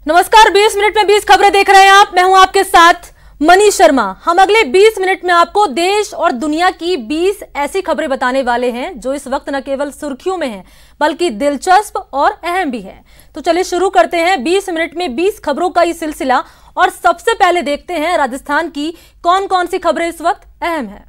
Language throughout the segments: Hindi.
नमस्कार, 20 मिनट में 20 खबरें देख रहे हैं आप। मैं हूं आपके साथ मनीष शर्मा। हम अगले 20 मिनट में आपको देश और दुनिया की 20 ऐसी खबरें बताने वाले हैं जो इस वक्त न केवल सुर्खियों में हैं बल्कि दिलचस्प और अहम भी है। तो चलिए शुरू करते हैं 20 मिनट में 20 खबरों का ये सिलसिला। और सबसे पहले देखते हैं राजस्थान की कौन कौन सी खबरें इस वक्त अहम है।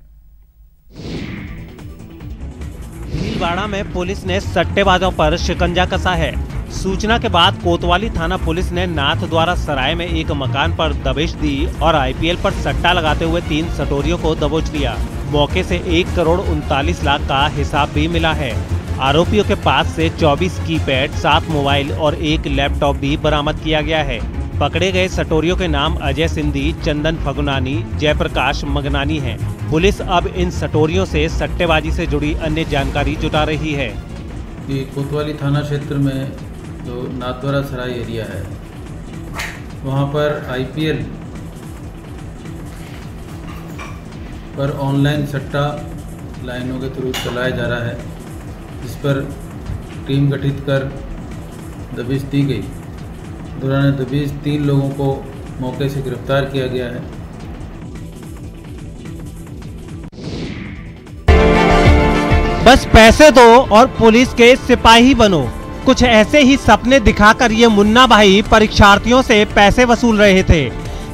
भीलवाड़ा में पुलिस ने सट्टेबाजों पर शिकंजा कसा है। सूचना के बाद कोतवाली थाना पुलिस ने नाथद्वारा सराय में एक मकान पर दबिश दी और आईपीएल पर सट्टा लगाते हुए 3 सटोरियों को दबोच लिया। मौके से 1 करोड़ 39 लाख का हिसाब भी मिला है। आरोपियों के पास से 24 कीपैड, 7 मोबाइल और 1 लैपटॉप भी बरामद किया गया है। पकड़े गए सटोरियों के नाम अजय सिंधी, चंदन फगुनानी, जयप्रकाश मगनानी हैं। पुलिस अब इन सटोरियों से सट्टेबाजी से जुड़ी अन्य जानकारी जुटा रही है। ये कोतवाली थाना क्षेत्र में जो नाथद्वारा सराय एरिया है, वहाँ पर आईपीएल पर ऑनलाइन सट्टा लाइनों के थ्रू चलाया जा रहा है, जिस पर टीम गठित कर दबिश दी गई। दौरान दबिश 3 लोगों को मौके से गिरफ्तार किया गया है। बस पैसे दो और पुलिस के सिपाही बनो, कुछ ऐसे ही सपने दिखाकर ये मुन्ना भाई परीक्षार्थियों से पैसे वसूल रहे थे।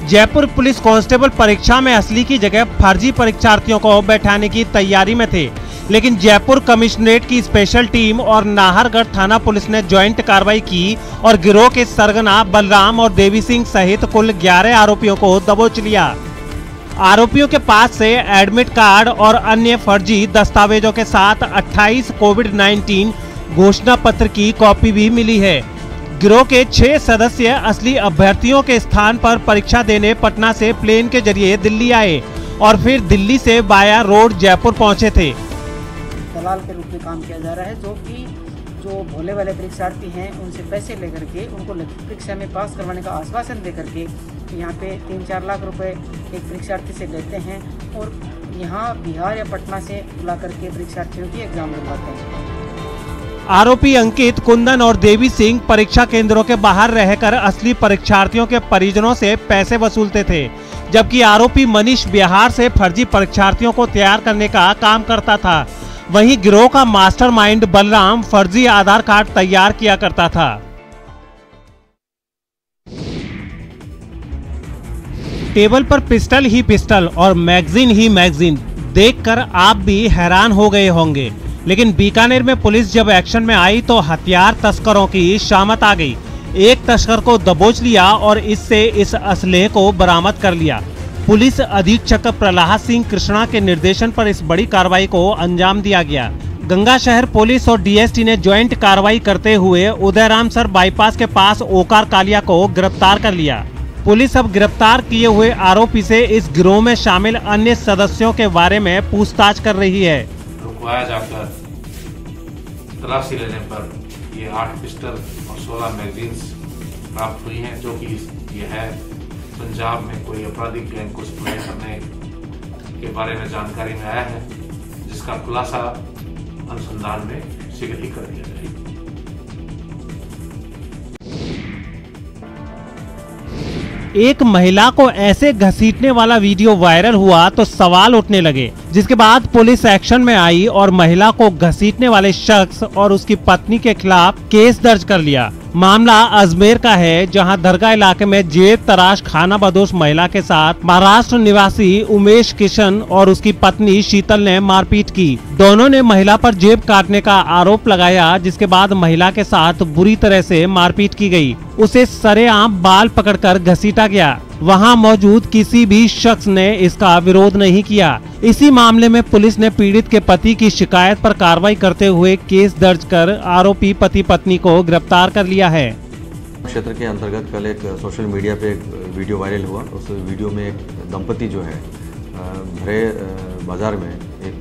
जयपुर पुलिस कांस्टेबल परीक्षा में असली की जगह फर्जी परीक्षार्थियों को बैठाने की तैयारी में थे, लेकिन जयपुर कमिश्नरेट की स्पेशल टीम और नाहरगढ़ थाना पुलिस ने ज्वाइंट कार्रवाई की और गिरोह के सरगना बलराम और देवी सिंह सहित कुल 11 आरोपियों को दबोच लिया। आरोपियों के पास से एडमिट कार्ड और अन्य फर्जी दस्तावेजों के साथ 28 कोविड-19 घोषणा पत्र की कॉपी भी मिली है। गिरोह के 6 सदस्य असली अभ्यर्थियों के स्थान पर परीक्षा देने पटना से प्लेन के जरिए दिल्ली आए और फिर दिल्ली से बाया रोड जयपुर पहुंचे थे। दलाल के रूप में काम किया जा रहा है, जो भोले वाले परीक्षार्थी हैं उनसे पैसे लेकर के उनको परीक्षा में पास करवाने का आश्वासन देकर के यहाँ पे 3-4 लाख रुपए एक परीक्षार्थी से लेते हैं और यहाँ बिहार या पटना से बुला करके परीक्षार्थियों की एग्जाम दिलवाते हैं। आरोपी अंकित, कुंदन और देवी सिंह परीक्षा केंद्रों के बाहर रहकर असली परीक्षार्थियों के परिजनों से पैसे वसूलते थे, जबकि आरोपी मनीष बिहार से फर्जी परीक्षार्थियों को तैयार करने का काम करता था। वहीं गिरोह का मास्टरमाइंड बलराम फर्जी आधार कार्ड तैयार किया करता था। टेबल पर पिस्टल ही पिस्टल और मैगजीन ही मैगजीन देखकर आप भी हैरान हो गए होंगे, लेकिन बीकानेर में पुलिस जब एक्शन में आई तो हथियार तस्करों की शामत आ गई। एक तस्कर को दबोच लिया और इससे इस असलहे को बरामद कर लिया। पुलिस अधीक्षक प्रहलाद सिंह कृष्णा के निर्देशन पर इस बड़ी कार्रवाई को अंजाम दिया गया। गंगा शहर पुलिस और डीएसटी ने ज्वाइंट कार्रवाई करते हुए उदयराम सर बाईपास के पास ओकार कालिया को गिरफ्तार कर लिया। पुलिस अब गिरफ्तार किए हुए आरोपी से इस गिरोह में शामिल अन्य सदस्यों के बारे में पूछताछ कर रही है। रुकवाया जाकर तलाशी लेने पर ये 8 पिस्टल और 16 मैगजीन्स प्राप्त हुई हैं, जो कि ये है पंजाब में कोई आपराधिक गैंग को सप्लाई करने के बारे में जानकारी में आया है, जिसका खुलासा अनुसंधान में शीघ्र ही कर दिया जाएगा। एक महिला को ऐसे घसीटने वाला वीडियो वायरल हुआ तो सवाल उठने लगे, जिसके बाद पुलिस एक्शन में आई और महिला को घसीटने वाले शख्स और उसकी पत्नी के खिलाफ केस दर्ज कर लिया। मामला अजमेर का है, जहां दरगाह इलाके में जेब तराश खाना बदोश महिला के साथ महाराष्ट्र निवासी उमेश किशन और उसकी पत्नी शीतल ने मारपीट की। दोनों ने महिला पर जेब काटने का आरोप लगाया, जिसके बाद महिला के साथ बुरी तरह से मारपीट की गई। उसे सरेआम बाल पकड़कर घसीटा गया। वहां मौजूद किसी भी शख्स ने इसका विरोध नहीं किया। इसी मामले में पुलिस ने पीड़ित के पति की शिकायत पर कार्रवाई करते हुए केस दर्ज कर आरोपी पति पत्नी को गिरफ्तार कर लिया है। क्षेत्र के अंतर्गत कल एक सोशल मीडिया पे एक वीडियो वायरल हुआ। उस वीडियो में एक दंपति जो है भरे बाजार में एक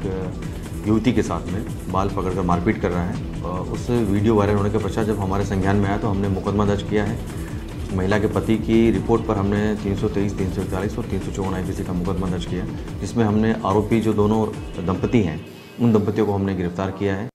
युवती के साथ में बाल पकड़कर मारपीट कर रहा है। उस वीडियो वायरल होने के पश्चात जब हमारे संज्ञान में आया तो हमने मुकदमा दर्ज किया है। महिला के पति की रिपोर्ट पर हमने 323, 341 और 354 आईपीसी का मुकदमा दर्ज किया, जिसमें हमने आरोपी जो दोनों दंपति हैं उन दंपतियों को हमने गिरफ्तार किया है।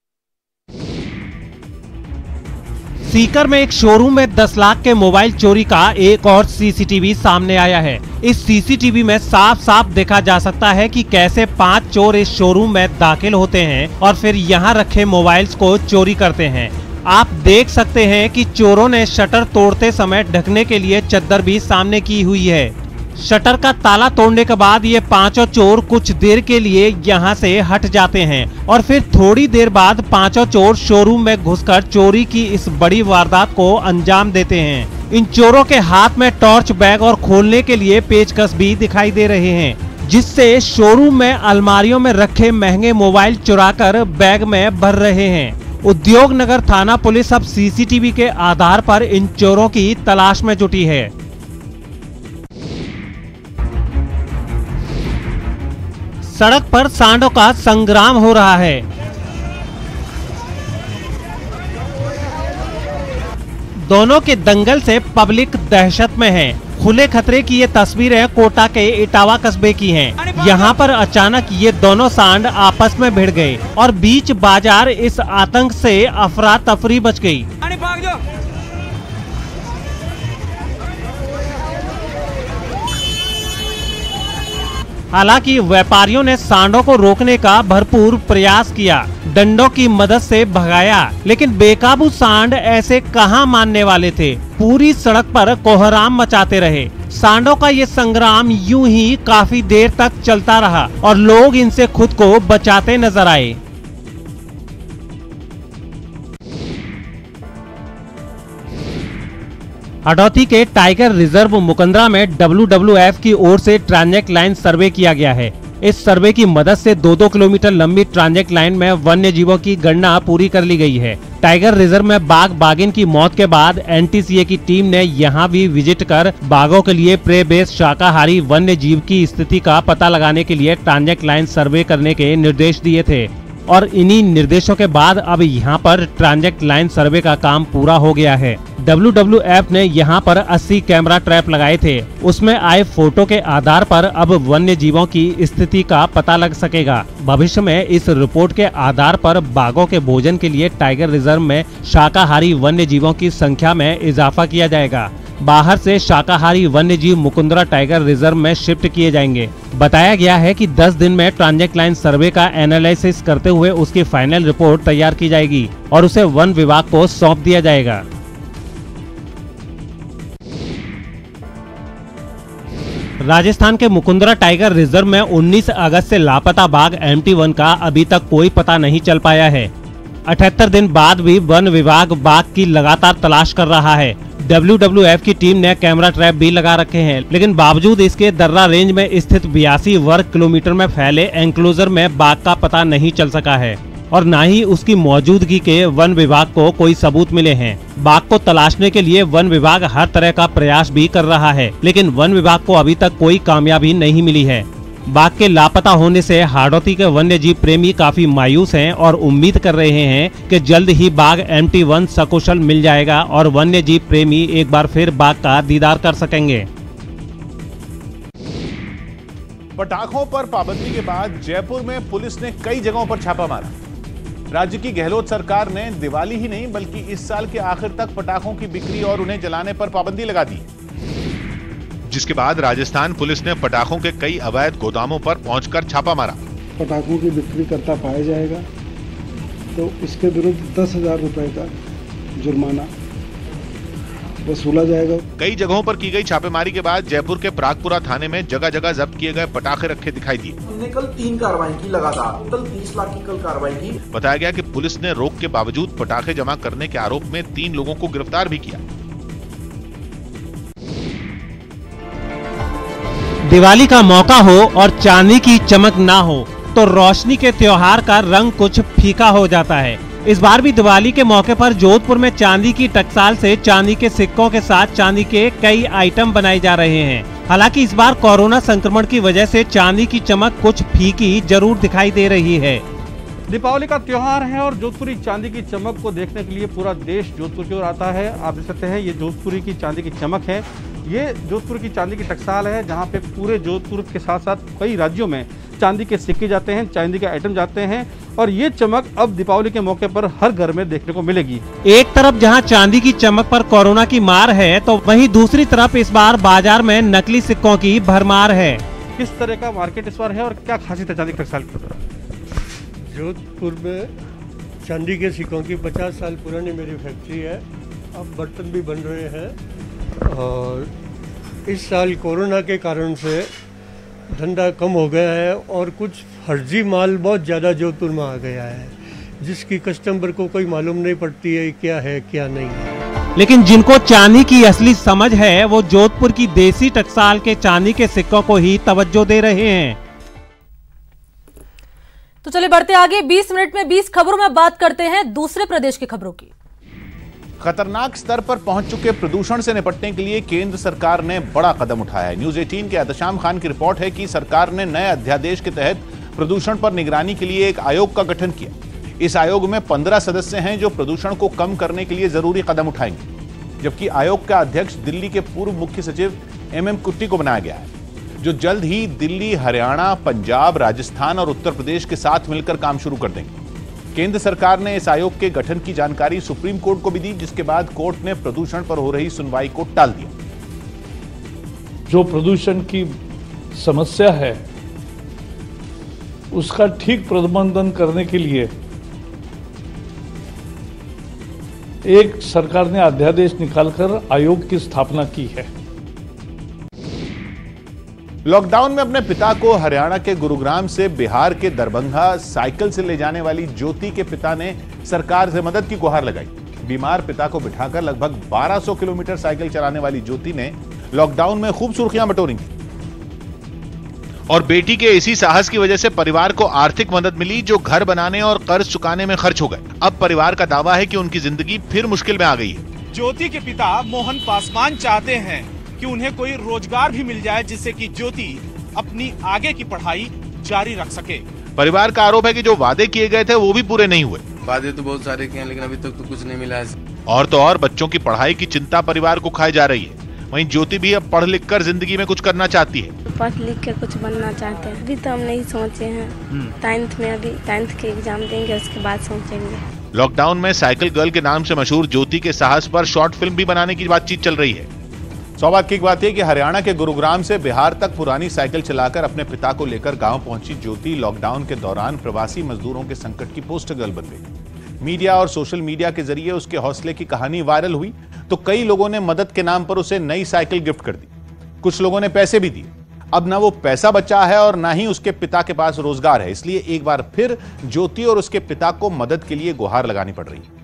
सीकर में एक शोरूम में 10 लाख के मोबाइल चोरी का एक और सीसीटीवी सामने आया है। इस सीसीटीवी में साफ साफ देखा जा सकता है कि कैसे 5 चोर इस शोरूम में दाखिल होते हैं और फिर यहाँ रखे मोबाइल्स को चोरी करते हैं। आप देख सकते हैं कि चोरों ने शटर तोड़ते समय ढकने के लिए चद्दर भी सामने की हुई है। शटर का ताला तोड़ने के बाद ये 5 चोर कुछ देर के लिए यहाँ से हट जाते हैं और फिर थोड़ी देर बाद 5 चोर शोरूम में घुसकर चोरी की इस बड़ी वारदात को अंजाम देते हैं। इन चोरों के हाथ में टॉर्च बैग और खोलने के लिए पेचकस भी दिखाई दे रहे हैं, जिससे शोरूम में अलमारियों में रखे महंगे मोबाइल चुराकर बैग में भर रहे हैं। उद्योग नगर थाना पुलिस अब सीसीटीवी के आधार पर इन चोरों की तलाश में जुटी है। सड़क पर सांडों का संग्राम हो रहा है। दोनों के दंगल से पब्लिक दहशत में है। खुले खतरे की ये तस्वीरें कोटा के इटावा कस्बे की हैं। यहाँ पर अचानक ये दोनों सांड आपस में भिड़ गए और बीच बाजार इस आतंक से अफरा तफरी मच गई। हालांकि व्यापारियों ने सांडों को रोकने का भरपूर प्रयास किया, डंडों की मदद से भगाया, लेकिन बेकाबू सांड ऐसे कहां मानने वाले थे। पूरी सड़क पर कोहराम मचाते रहे। सांडों का ये संग्राम यूं ही काफी देर तक चलता रहा और लोग इनसे खुद को बचाते नजर आए। हडौती के टाइगर रिजर्व मुकंदरा में WWF की ओर से ट्रांजेक्ट लाइन सर्वे किया गया है। इस सर्वे की मदद से 2-2 किलोमीटर लंबी ट्रांजेक्ट लाइन में वन्य जीवों की गणना पूरी कर ली गई है। टाइगर रिजर्व में बाघ बाघिन की मौत के बाद NTCA की टीम ने यहां भी विजिट कर बाघों के लिए प्रे बेस्ड शाकाहारी वन्य जीव की स्थिति का पता लगाने के लिए ट्रांजेक्ट लाइन सर्वे करने के निर्देश दिए थे और इन्हीं निर्देशों के बाद अब यहां पर ट्रांजेक्ट लाइन सर्वे का काम पूरा हो गया है। WWF ने यहां पर 80 कैमरा ट्रैप लगाए थे। उसमें आए फोटो के आधार पर अब वन्य जीवों की स्थिति का पता लग सकेगा। भविष्य में इस रिपोर्ट के आधार पर बाघों के भोजन के लिए टाइगर रिजर्व में शाकाहारी वन्य जीवों की संख्या में इजाफा किया जाएगा। बाहर से शाकाहारी वन्य जीव मुकुंदरा टाइगर रिजर्व में शिफ्ट किए जाएंगे। बताया गया है कि 10 दिन में ट्रांजेक्ट लाइन सर्वे का एनालिसिस करते हुए उसकी फाइनल रिपोर्ट तैयार की जाएगी और उसे वन विभाग को सौंप दिया जाएगा। राजस्थान के मुकुंदरा टाइगर रिजर्व में 19 अगस्त से लापता बाघ MT1 का अभी तक कोई पता नहीं चल पाया है। 78 दिन बाद भी वन विभाग बाघ की लगातार तलाश कर रहा है। WWF की टीम ने कैमरा ट्रैप भी लगा रखे हैं, लेकिन बावजूद इसके दर्रा रेंज में स्थित 82 वर्ग किलोमीटर में फैले एंक्लोजर में बाघ का पता नहीं चल सका है और न ही उसकी मौजूदगी के वन विभाग को कोई सबूत मिले हैं। बाघ को तलाशने के लिए वन विभाग हर तरह का प्रयास भी कर रहा है, लेकिन वन विभाग को अभी तक कोई कामयाबी नहीं मिली है। बाघ के लापता होने से हाड़ौती के वन्य जीव प्रेमी काफी मायूस हैं और उम्मीद कर रहे हैं कि जल्द ही बाघ MT1 सकुशल मिल जाएगा और वन्य जीव प्रेमी एक बार फिर बाघ का दीदार कर सकेंगे। पटाखों पर पाबंदी के बाद जयपुर में पुलिस ने कई जगहों पर छापा मारा। राज्य की गहलोत सरकार ने दिवाली ही नहीं बल्कि इस साल के आखिर तक पटाखों की बिक्री और उन्हें जलाने पर पाबंदी लगा दी, जिसके बाद राजस्थान पुलिस ने पटाखों के कई अवैध गोदामों पर पहुंचकर छापा मारा। पटाखों की बिक्री करता पाया जाएगा तो इसके विरुद्ध 10,000 रुपए का जुर्माना वसूला जाएगा। कई जगहों पर की गई छापेमारी के बाद जयपुर के प्रागपुरा थाने में जगह जगह जब्त किए गए पटाखे रखे दिखाई दिए। हमने कल 3 कार्रवाई की लगातार, टोटल 30 लाख की कल कार्रवाई की। बताया गया कि पुलिस ने रोक के बावजूद पटाखे जमा करने के आरोप में 3 लोगों को गिरफ्तार भी किया। दिवाली का मौका हो और चांदी की चमक ना हो तो रोशनी के त्योहार का रंग कुछ फीका हो जाता है। इस बार भी दिवाली के मौके पर जोधपुर में चांदी की टकसाल से चांदी के सिक्कों के साथ चांदी के कई आइटम बनाए जा रहे हैं। हालांकि इस बार कोरोना संक्रमण की वजह से चांदी की चमक कुछ फीकी जरूर दिखाई दे रही है। दीपावली का त्योहार है और जोधपुरी चांदी की चमक को देखने के लिए पूरा देश जोधपुर की ओर आता है। आप देख सकते हैं ये जोधपुरी की चांदी की चमक है। ये जोधपुर की चांदी की टकसाल है जहां पे पूरे जोधपुर के साथ साथ कई राज्यों में चांदी के सिक्के जाते हैं, चांदी के आइटम जाते हैं और ये चमक अब दीपावली के मौके पर हर घर में देखने को मिलेगी। एक तरफ जहां चांदी की चमक पर कोरोना की मार है, तो वहीं दूसरी तरफ इस बार बाजार में नकली सिक्कों की भरमार है। किस तरह का मार्केट इस बार है और क्या खासियत है चांदी के टकसाल की? जोधपुर में चांदी के सिक्कों की 50 साल पुरानी मेरी फैक्ट्री है। अब बर्तन भी बन रहे हैं और इस साल कोरोना के कारण से धंधा कम हो गया है और कुछ फर्जी माल बहुत ज़्यादा जोधपुर में आ गया है, जिसकी कस्टमर को कोई मालूम नहीं पड़ती है क्या नहीं। लेकिन जिनको चांदी की असली समझ है, वो जोधपुर की देसी टकसाल के चांदी के सिक्कों को ही तवज्जो दे रहे हैं। तो चलिए बढ़ते आगे। 20 मिनट में 20 खबरों में बात करते हैं दूसरे प्रदेश की खबरों की। खतरनाक स्तर पर पहुंच चुके प्रदूषण से निपटने के लिए केंद्र सरकार ने बड़ा कदम उठाया है। न्यूज 18 के एहतशाम खान की रिपोर्ट है कि सरकार ने नए अध्यादेश के तहत प्रदूषण पर निगरानी के लिए एक आयोग का गठन किया। इस आयोग में 15 सदस्य हैं जो प्रदूषण को कम करने के लिए जरूरी कदम उठाएंगे, जबकि आयोग का अध्यक्ष दिल्ली के पूर्व मुख्य सचिव MM कुट्टी को बनाया गया है, जो जल्द ही दिल्ली, हरियाणा, पंजाब, राजस्थान और उत्तर प्रदेश के साथ मिलकर काम शुरू कर देंगे। केंद्र सरकार ने इस आयोग के गठन की जानकारी सुप्रीम कोर्ट को भी दी, जिसके बाद कोर्ट ने प्रदूषण पर हो रही सुनवाई को टाल दिया। जो प्रदूषण की समस्या है उसका ठीक प्रबंधन करने के लिए एक सरकार ने अध्यादेश निकालकर आयोग की स्थापना की है। लॉकडाउन में अपने पिता को हरियाणा के गुरुग्राम से बिहार के दरभंगा साइकिल से ले जाने वाली ज्योति के पिता ने सरकार से मदद की गुहार लगाई। बीमार पिता को बिठाकर लगभग 1200 किलोमीटर साइकिल चलाने वाली ज्योति ने लॉकडाउन में खूब सुर्खियां बटोरी और बेटी के इसी साहस की वजह से परिवार को आर्थिक मदद मिली, जो घर बनाने और कर्ज चुकाने में खर्च हो गए। अब परिवार का दावा है कि उनकी जिंदगी फिर मुश्किल में आ गई है। ज्योति के पिता मोहन पासवान चाहते हैं कि उन्हें कोई रोजगार भी मिल जाए, जिससे कि ज्योति अपनी आगे की पढ़ाई जारी रख सके। परिवार का आरोप है कि जो वादे किए गए थे वो भी पूरे नहीं हुए। वादे तो बहुत सारे किए, लेकिन अभी तक तो कुछ नहीं मिला है। और तो और बच्चों की पढ़ाई की चिंता परिवार को खाई जा रही है। वहीं ज्योति भी अब पढ़ लिख कर जिंदगी में कुछ करना चाहती है। पढ़ लिख के कुछ बनना चाहते हैं। अभी तो हम नहीं सोचे हैं, 10th में अभी 10th के एग्जाम देंगे, उसके बाद सोचेंगे। लॉकडाउन में साइकिल गर्ल के नाम से मशहूर ज्योति के साहस पर शॉर्ट फिल्म भी बनाने की बातचीत चल रही है। सौभाग्य की बात है कि हरियाणा के गुरुग्राम से बिहार तक पुरानी साइकिल चलाकर अपने पिता को लेकर गांव पहुंची ज्योति लॉकडाउन के दौरान प्रवासी मजदूरों के संकट की पोस्टर गर्ल बन गई। मीडिया और सोशल मीडिया के जरिए उसके हौसले की कहानी वायरल हुई तो कई लोगों ने मदद के नाम पर उसे नई साइकिल गिफ्ट कर दी। कुछ लोगों ने पैसे भी दिए। अब ना वो पैसा बचा है और ना ही उसके पिता के पास रोजगार है, इसलिए एक बार फिर ज्योति और उसके पिता को मदद के लिए गुहार लगानी पड़ रही है।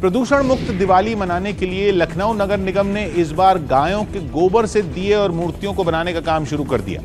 प्रदूषण मुक्त दिवाली मनाने के लिए लखनऊ नगर निगम ने इस बार गायों के गोबर से दिए और मूर्तियों को बनाने का काम शुरू कर दिया।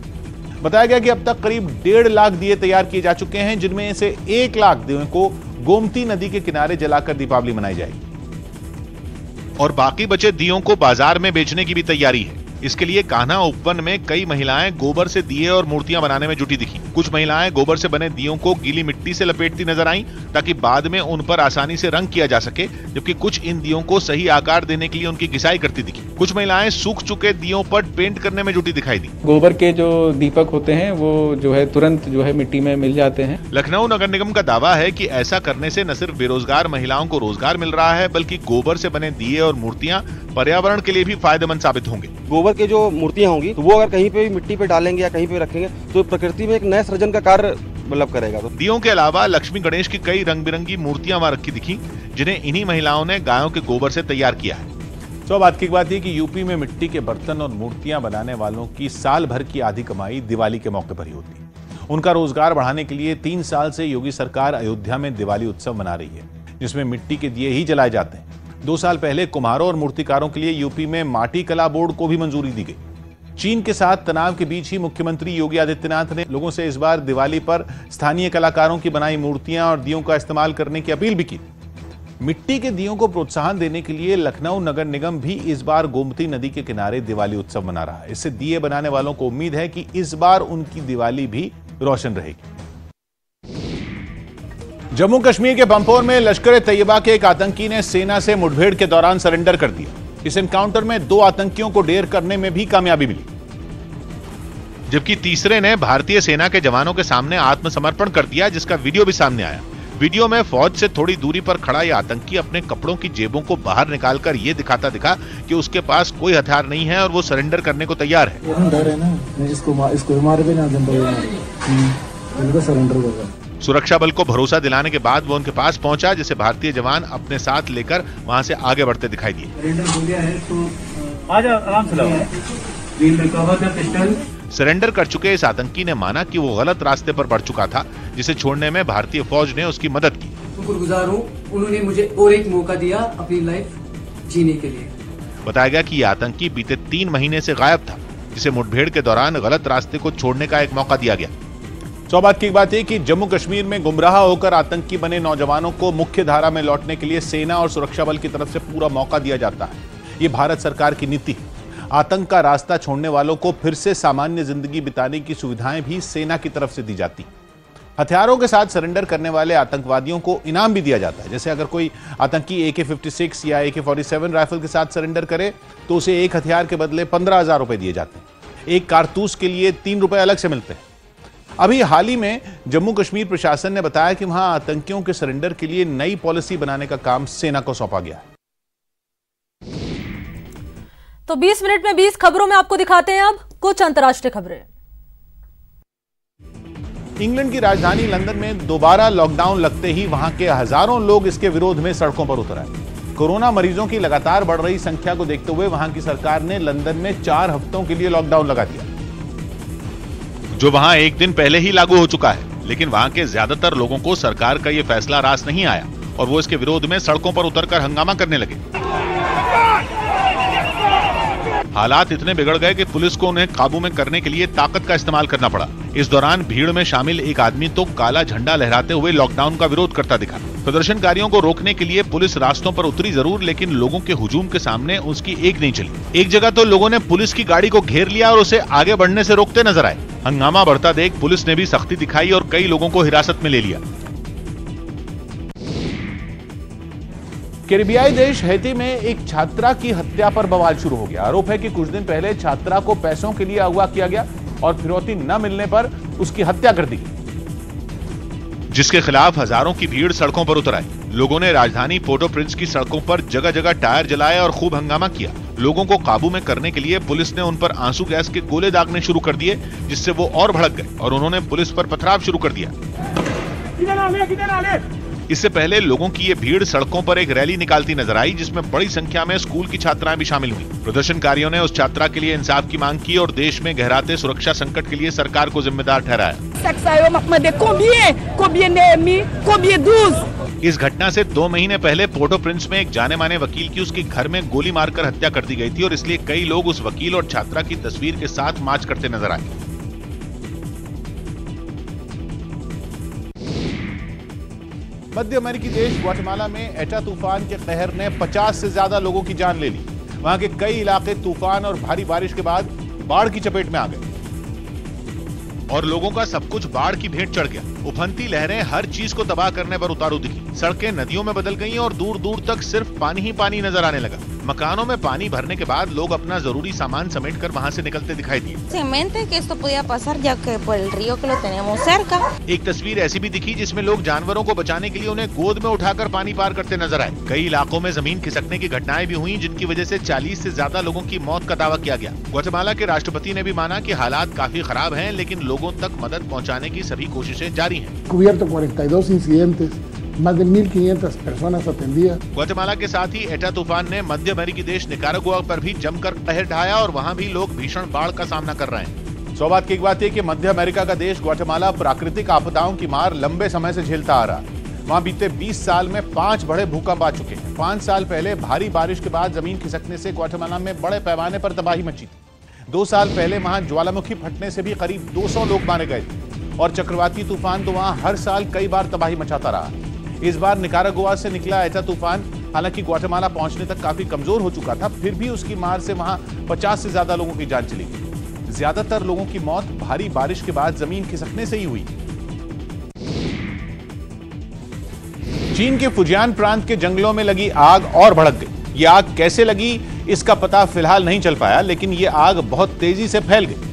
बताया गया कि अब तक करीब 1.5 लाख दिए तैयार किए जा चुके हैं, जिनमें से 1 लाख दियों को गोमती नदी के किनारे जलाकर दीपावली मनाई जाएगी और बाकी बचे दियों को बाजार में बेचने की भी तैयारी है। इसके लिए कान्हा उपवन में कई महिलाएं गोबर से दिए और मूर्तियां बनाने में जुटी दिखी। कुछ महिलाएं गोबर से बने दियों को गीली मिट्टी से लपेटती नजर आईं ताकि बाद में उन पर आसानी से रंग किया जा सके, जबकि कुछ इन दियों को सही आकार देने के लिए उनकी घिसाई करती दिखी। कुछ महिलाएं सूख चुके दियों पर पेंट करने में जुटी दिखाई दी। गोबर के जो दीपक होते हैं वो जो है तुरंत जो है मिट्टी में मिल जाते हैं। लखनऊ नगर निगम का दावा है कि ऐसा करने से न सिर्फ बेरोजगार महिलाओं को रोजगार मिल रहा है, बल्कि गोबर से बने दिए और मूर्तियां पर्यावरण के लिए भी फायदेमंद साबित होंगे। गोबर के जो मूर्तियां होंगी तो वो अगर कहीं पे भी मिट्टी पे डालेंगे या कहीं पे रखेंगे तो प्रकृति में एक नए सृजन का कार्य मतलब करेगा। तो दियों के अलावा लक्ष्मी गणेश की कई रंग बिरंगी मूर्तियां वहां रखी दिखी, जिन्हें इन्हीं महिलाओं ने गायों के गोबर से तैयार किया है। तो बात की बात है कि यूपी में मिट्टी के बर्तन और मूर्तियां बनाने वालों की साल भर की आधी कमाई दिवाली के मौके पर ही होती है। उनका रोजगार बढ़ाने के लिए 3 साल से योगी सरकार अयोध्या में दिवाली उत्सव मना रही है, जिसमें मिट्टी के दिए ही जलाए जाते हैं। 2 साल पहले कुम्हारों और मूर्तिकारों के लिए यूपी में माटी कला बोर्ड को भी मंजूरी दी गई। चीन के साथ तनाव के बीच ही मुख्यमंत्री योगी आदित्यनाथ ने लोगों से इस बार दिवाली पर स्थानीय कलाकारों की बनाई मूर्तियां और दियों का इस्तेमाल करने की अपील भी की। मिट्टी के दियों को प्रोत्साहन देने के लिए लखनऊ नगर निगम भी इस बार गोमती नदी के किनारे दिवाली उत्सव मना रहा है। इससे दिए बनाने वालों को उम्मीद है कि इस बार उनकी दिवाली भी रोशन रहेगी। जम्मू कश्मीर के पंपोर में लश्कर ए तैयबा के एक आतंकी ने सेना से मुठभेड़ के दौरान सरेंडर कर दिया। इस एनकाउंटर में 2 आतंकियों को ढेर करने में भी कामयाबी मिली। जबकि तीसरे ने भारतीय सेना के जवानों के सामने आत्मसमर्पण कर दिया, जिसका वीडियो भी सामने आया। वीडियो में फौज से थोड़ी दूरी पर खड़ा यह आतंकी अपने कपड़ों की जेबों को बाहर निकालकर ये दिखाता दिखा कि उसके पास कोई हथियार नहीं है और वो सरेंडर करने को तैयार है। सुरक्षा बल को भरोसा दिलाने के बाद वो उनके पास पहुंचा, जिसे भारतीय जवान अपने साथ लेकर वहां से आगे बढ़ते दिखाई दिए। सरेंडर कर चुके इस आतंकी ने माना कि वो गलत रास्ते पर बढ़ चुका था, जिसे छोड़ने में भारतीय फौज ने उसकी मदद की। शुक्रगुजार हूं, उन्होंने मुझे और एक मौका दिया अपनी लाइफ जीने के लिए। बताया गया कि ये आतंकी बीते 3 महीने से गायब था, जिसे मुठभेड़ के दौरान गलत रास्ते को छोड़ने का एक मौका दिया गया। सौभाग्य की बात है कि जम्मू कश्मीर में गुमराह होकर आतंकी बने नौजवानों को मुख्य धारा में लौटने के लिए सेना और सुरक्षा बल की तरफ से पूरा मौका दिया जाता है। ये भारत सरकार की नीति है। आतंक का रास्ता छोड़ने वालों को फिर से सामान्य जिंदगी बिताने की सुविधाएं भी सेना की तरफ से दी जाती। हथियारों के साथ सरेंडर करने वाले आतंकवादियों को इनाम भी दिया जाता है। जैसे अगर कोई आतंकी AK-56 या AK-47 राइफल के साथ सरेंडर करे तो उसे एक हथियार के बदले 15,000 रुपए दिए जाते हैं। एक कारतूस के लिए 3 रुपए अलग से मिलते हैं। अभी हाल ही में जम्मू कश्मीर प्रशासन ने बताया कि वहां आतंकियों के सरेंडर के लिए नई पॉलिसी बनाने का काम सेना को सौंपा गया है। तो 20 मिनट में 20 खबरों में आपको दिखाते हैं अब कुछ अंतर्राष्ट्रीय खबरें। इंग्लैंड की राजधानी लंदन में दोबारा लॉकडाउन लगते ही वहां के हजारों लोग इसके विरोध में सड़कों पर उतर आए। कोरोना मरीजों की लगातार बढ़ रही संख्या को देखते हुए वहां की सरकार ने लंदन में 4 हफ्तों के लिए लॉकडाउन लगा दिया, जो वहां एक दिन पहले ही लागू हो चुका है। लेकिन वहां के ज्यादातर लोगों को सरकार का यह फैसला रास नहीं आया और वो इसके विरोध में सड़कों पर उतरकर हंगामा करने लगे। हालात इतने बिगड़ गए कि पुलिस को उन्हें काबू में करने के लिए ताकत का इस्तेमाल करना पड़ा। इस दौरान भीड़ में शामिल एक आदमी तो काला झंडा लहराते हुए लॉकडाउन का विरोध करता दिखा। प्रदर्शनकारियों को रोकने के लिए पुलिस रास्तों पर उतरी जरूर, लेकिन लोगों के हुजूम के सामने उसकी एक नहीं चली। एक जगह तो लोगों ने पुलिस की गाड़ी को घेर लिया और उसे आगे बढ़ने से रोकते नजर आए। हंगामा बढ़ता देख पुलिस ने भी सख्ती दिखाई और कई लोगों को हिरासत में ले लिया। कैरिबियाई देश हैती में एक छात्रा की हत्या पर बवाल शुरू हो गया। आरोप है कि कुछ दिन पहले छात्रा को पैसों के लिए अगवा किया गया और फिरौती न मिलने पर उसकी हत्या कर दी, जिसके खिलाफ हजारों की भीड़ सड़कों पर उतर आई। लोगों ने राजधानी पोर्टो प्रिंस की सड़कों पर जगह जगह टायर जलाए और खूब हंगामा किया। लोगों को काबू में करने के लिए पुलिस ने उन पर आंसू गैस के गोले दागने शुरू कर दिए, जिससे वो और भड़क गए और उन्होंने पुलिस पर पथराव शुरू कर दिया। इससे पहले लोगों की ये भीड़ सड़कों पर एक रैली निकालती नजर आई, जिसमें बड़ी संख्या में स्कूल की छात्राएं भी शामिल हुई। प्रदर्शनकारियों ने उस छात्रा के लिए इंसाफ की मांग की और देश में गहराते सुरक्षा संकट के लिए सरकार को जिम्मेदार ठहराया। इस घटना से 2 महीने पहले पोर्टो प्रिंस में एक जाने माने वकील की उसके घर में गोली मारकर हत्या कर दी गई थी और इसलिए कई लोग उस वकील और छात्रा की तस्वीर के साथ मार्च करते नजर आए। मध्य अमेरिकी देश ग्वाटेमाला में एटा तूफान के कहर ने 50 से ज्यादा लोगों की जान ले ली। वहां के कई इलाके तूफान और भारी बारिश के बाद बाढ़ की चपेट में आ गए और लोगों का सब कुछ बाढ़ की भेंट चढ़ गया। उफनती लहरें हर चीज को तबाह करने पर उतारू दिखी। सड़कें नदियों में बदल गईं और दूर दूर तक सिर्फ पानी ही पानी नजर आने लगा। मकानों में पानी भरने के बाद लोग अपना जरूरी सामान समेटकर वहां से निकलते दिखाई दिए। एक तस्वीर ऐसी भी दिखी जिसमें लोग जानवरों को बचाने के लिए उन्हें गोद में उठाकर पानी पार करते नजर आए। कई इलाकों में जमीन खिसकने की घटनाएं भी हुई, जिनकी वजह से 40 से ज्यादा लोगों की मौत का दावा किया गया। ग्वाटेमाला के राष्ट्रपति ने भी माना कि हालात काफी खराब हैं, लेकिन लोगों तक मदद पहुंचाने की सभी कोशिशें जारी हैं। Cubierto 42 incidentes, más de 1,500 personas atendidas। Guatemala के साथ ही एटा तूफान ने मध्य अमेरिकी देश निकारागुआ पर भी जमकर कहर ढाया और वहां भी लोग भीषण बाढ़ का सामना कर रहे हैं। सौभाग्य की एक बात है कि मध्य अमेरिका का देश ग्वाटेमाला प्राकृतिक आपदाओं की मार लंबे समय से झेलता आ रहा है। वहां बीते 20 साल में 5 बड़े भूकंप आ चुके हैं। 5 साल पहले भारी बारिश के बाद जमीन खिसकने से ग्वाटेमाला में बड़े पैमाने पर तबाही मची थी। 2 साल पहले वहां ज्वालामुखी फटने से भी करीब 200 लोग मारे गए थे और चक्रवाती तूफान तो वहां हर साल कई बार तबाही मचाता रहा। इस बार निकारागुआ से निकला एटा तूफान हालांकि ग्वाटेमाला पहुंचने तक काफी कमजोर हो चुका था, फिर भी उसकी मार से वहां 50 से ज्यादा लोगों की जान चली गई। ज्यादातर लोगों की मौत भारी बारिश के बाद जमीन खिसकने से ही हुई। चीन के फुजियान प्रांत के जंगलों में लगी आग और भड़क गई। ये आग कैसे लगी इसका पता फिलहाल नहीं चल पाया, लेकिन ये आग बहुत तेजी से फैल गई।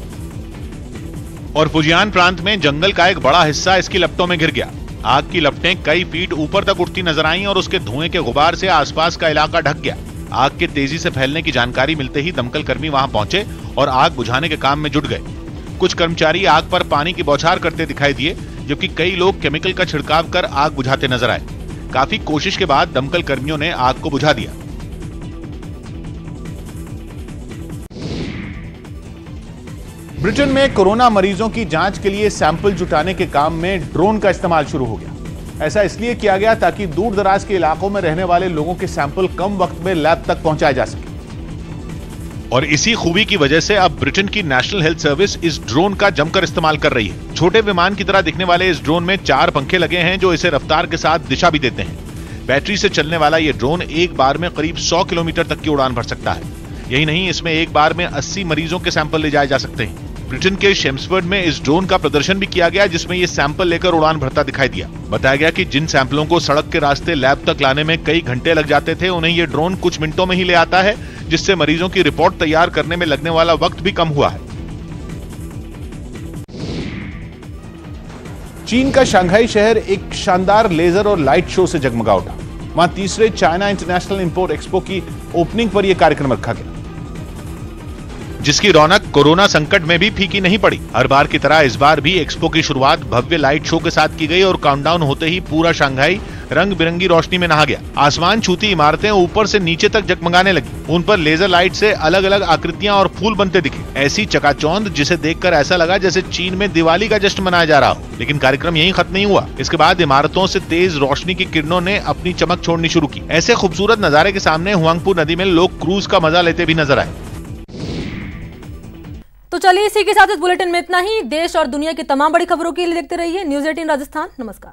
और फुजियान प्रांत में जंगल का एक बड़ा हिस्सा इसकी लपटों में घिर गया। आग की लपटें कई फीट ऊपर तक उठती नजर आईं और उसके धुएं के गुबार से आसपास का इलाका ढक गया। आग के तेजी से फैलने की जानकारी मिलते ही दमकल कर्मी वहां पहुंचे और आग बुझाने के काम में जुट गए। कुछ कर्मचारी आग पर पानी की बौछार करते दिखाई दिए, जबकि कई लोग केमिकल का छिड़काव कर आग बुझाते नजर आए। काफी कोशिश के बाद दमकल कर्मियों ने आग को बुझा दिया। ब्रिटेन में कोरोना मरीजों की जांच के लिए सैंपल जुटाने के काम में ड्रोन का इस्तेमाल शुरू हो गया। ऐसा इसलिए किया गया ताकि दूर दराज के इलाकों में रहने वाले लोगों के सैंपल कम वक्त में लैब तक पहुंचाए जा सके। और इसी खूबी की वजह से अब ब्रिटेन की नेशनल हेल्थ सर्विस इस ड्रोन का जमकर इस्तेमाल कर रही है। छोटे विमान की तरह दिखने वाले इस ड्रोन में 4 पंखे लगे हैं जो इसे रफ्तार के साथ दिशा भी देते हैं। बैटरी से चलने वाला ये ड्रोन एक बार में करीब 100 किलोमीटर तक की उड़ान भर सकता है। यही नहीं, इसमें एक बार में 80 मरीजों के सैंपल ले जाए जा सकते हैं। ब्रिटेन के शेम्सफोर्ड में इस ड्रोन का प्रदर्शन भी किया गया, जिसमें ये सैंपल लेकर उड़ान भरता दिखाई दिया। बताया गया कि जिन सैंपलों को सड़क के रास्ते लैब तक लाने में कई घंटे लग जाते थे, उन्हें ये ड्रोन कुछ मिनटों में ही ले आता है, जिससे मरीजों की रिपोर्ट तैयार करने में लगने वाला वक्त भी कम हुआ है। चीन का शंघाई शहर एक शानदार लेजर और लाइट शो से जगमगा उठा। वहां तीसरे चाइना इंटरनेशनल इंपोर्ट एक्सपो की ओपनिंग पर यह कार्यक्रम रखा गया, जिसकी रौनक कोरोना संकट में भी फीकी नहीं पड़ी। हर बार की तरह इस बार भी एक्सपो की शुरुआत भव्य लाइट शो के साथ की गई और काउंटडाउन होते ही पूरा शंघाई रंग बिरंगी रोशनी में नहा गया। आसमान छूती इमारतें ऊपर से नीचे तक जगमगाने लगी। उन पर लेजर लाइट से अलग अलग आकृतियां और फूल बनते दिखे। ऐसी चकाचौंध जिसे देखकर ऐसा लगा जैसे चीन में दिवाली का जश्न मनाया जा रहा हो। लेकिन कार्यक्रम यहीं खत्म नहीं हुआ। इसके बाद इमारतों से तेज रोशनी की किरणों ने अपनी चमक छोड़नी शुरू की। ऐसे खूबसूरत नजारे के सामने हुआंगपू नदी में लोग क्रूज का मजा लेते भी नजर आए। तो चलिए इसी के साथ इस बुलेटिन में इतना ही। देश और दुनिया की तमाम बड़ी खबरों के लिए देखते रहिए News 18 राजस्थान। नमस्कार।